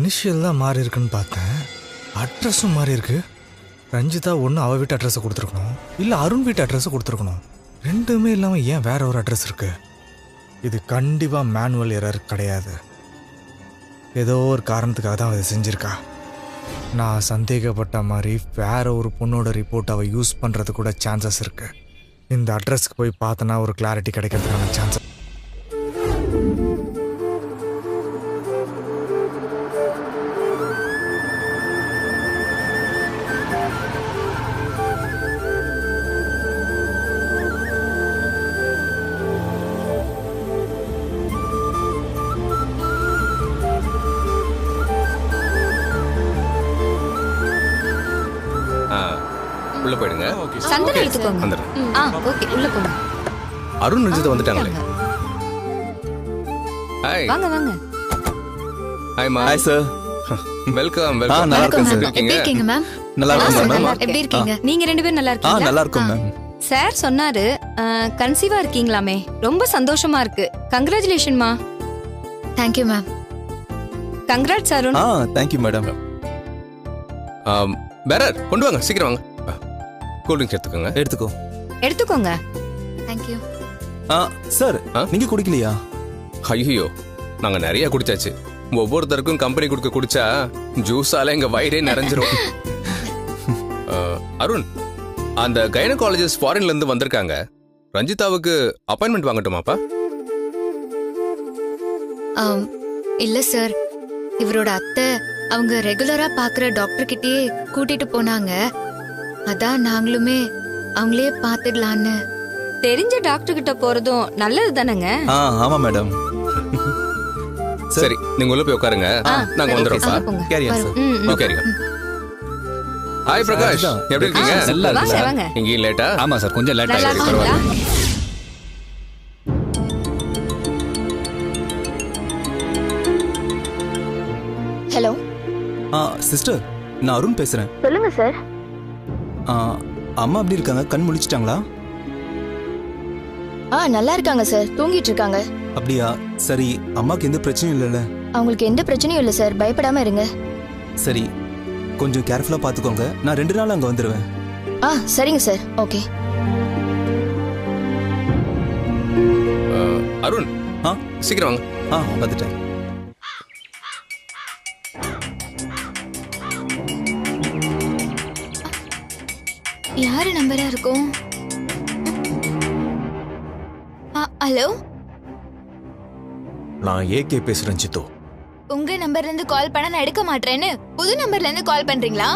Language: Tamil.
இனிஷியல் தான் மாறி இருக்குன்னு பார்த்தேன், அட்ரஸும் மாறி இருக்கு. ரஞ்சிதா ஒன்று அவள் வீட்டு அட்ரஸை கொடுத்துருக்கணும், இல்லை அருண் வீட்டு அட்ரஸை கொடுத்துருக்கணும். ரெண்டுமே இல்லாமல் ஏன் வேற ஒரு அட்ரஸ் இருக்கு? இது கண்டிப்பாக மேனுவல் எரர் கிடையாது. ஏதோ ஒரு காரணத்துக்காக தான் அதை செஞ்சிருக்கா. நான் சந்தேகப்பட்ட மாதிரி வேற ஒரு பொண்ணோட ரிப்போர்ட் அவள் யூஸ் பண்ணுறது கூட சான்சஸ் இருக்கு. இந்த அட்ரஸ்க்கு போய் பார்த்தனா ஒரு கிளாரிட்டி கிடைக்கிறதுக்கான சான்சஸ். உள்ள போயிடுங்க. சந்தன எடுத்துக்கோங்க. ஓகே, உள்ள போங்க. அருண் ரஞ்சிதா வந்துட்டாங்களே. ஹாய். வாங்க வாங்க. ஹாய் மா. Hi sir. Welcome welcome. நல்லா இருக்கேன் சார். எப்படி இருக்கீங்க மேம்? நல்லா இருக்கேன் மேம். எப்படி இருக்கீங்க? நீங்க ரெண்டு பேரும் நல்லா இருக்கீங்களா? நல்லா இருக்கோம் மேம். சார் சொன்னாரு கன்சீவா இருக்கீங்களாமே. ரொம்ப சந்தோஷமா இருக்கு. கங்க்ராச்சுலேஷன் மா. Thank you ma'am. Congrats Arun. Thank you madam. Bearer கொண்டு வாங்க, சீக்கிரம் வாங்க. கூல் ட்ரிங்க்ஸ் எடுத்துக்கோங்க. எடுத்துக்கோங்க. Thank you. சார் நீங்க குடிக்கலையா? ஐயோ, நாங்க நிறைய குடிச்சாச்சு. ஒவ்வொருத்தருக்கும் கம்பெனி கொடுக்க குடிச்சா ஜூஸால எங்க வயிறே நிறைஞ்சிரும். அருண், அந்த கைனகாலஜிஸ்ட் ஃபாரின்ல இருந்து வந்திருக்காங்க. ரஞ்சிதாவுக்கு அப்பாயின்மெண்ட் வாங்கட்டுமாப்பா? இல்ல சார், இவரோட அத்தை அவங்க ரெகுலரா பாக்குற டாக்டர் கிட்டயே கூட்டிட்டு போனாங்க. அதான் நாங்களுமே அவங்களே பாத்துடலான்னு. தெரிஞ்ச டாக்டர் கிட்ட போறதும் நல்லது தானேங்க. ஆமா மேடம். சரி, நீங்க உள்ள போய் உட்காருங்க, நாங்க வந்துடுறோம்ப்பா. கேரியா sir. You carry on. Hi Prakash, எப்படி இருக்கீங்க? வாங்க வாங்க. இங்கேயும் லேட்டா? ஆமா சார், கொஞ்சம் லேட் நல்லா ஆயிடுச்சு. இருக்கீங்களா? ஹலோ சிஸ்டர், நான் அருண் பேசுறேன். சொல்லுங்க சார். அம்மா எப்படி இருக்காங்க? கண் முழிச்சிட்டாங்களா? நல்லா இருக்காங்க சார், தூங்கிட்டு இருக்காங்க. அப்படியா? சரி, அம்மாக்கு எந்த பிரச்சனையும் இல்லைல்ல? அவங்களுக்கு எந்த பிரச்சனையும் இல்லை சார், பயப்படாம இருங்க. சரி, கொஞ்சம் கேர்ஃபுல்லா பாத்துக்கோங்க. நான் 2 நாள் அங்க வந்துருவேன். சரிங்க சார். ஓகே. அருண், சீக்கிரம் வாங்க. வந்துட்டேன். யாரு நம்பரா இருக்கும்? ஹலோ, நான் ஏகே பேசுறேன் சித்து. உங்க நம்பர்ல இருந்து கால் பண்ண நான் எடுக்க மாட்டேன்னு புது நம்பர்ல இருந்து கால் பண்றீங்களா?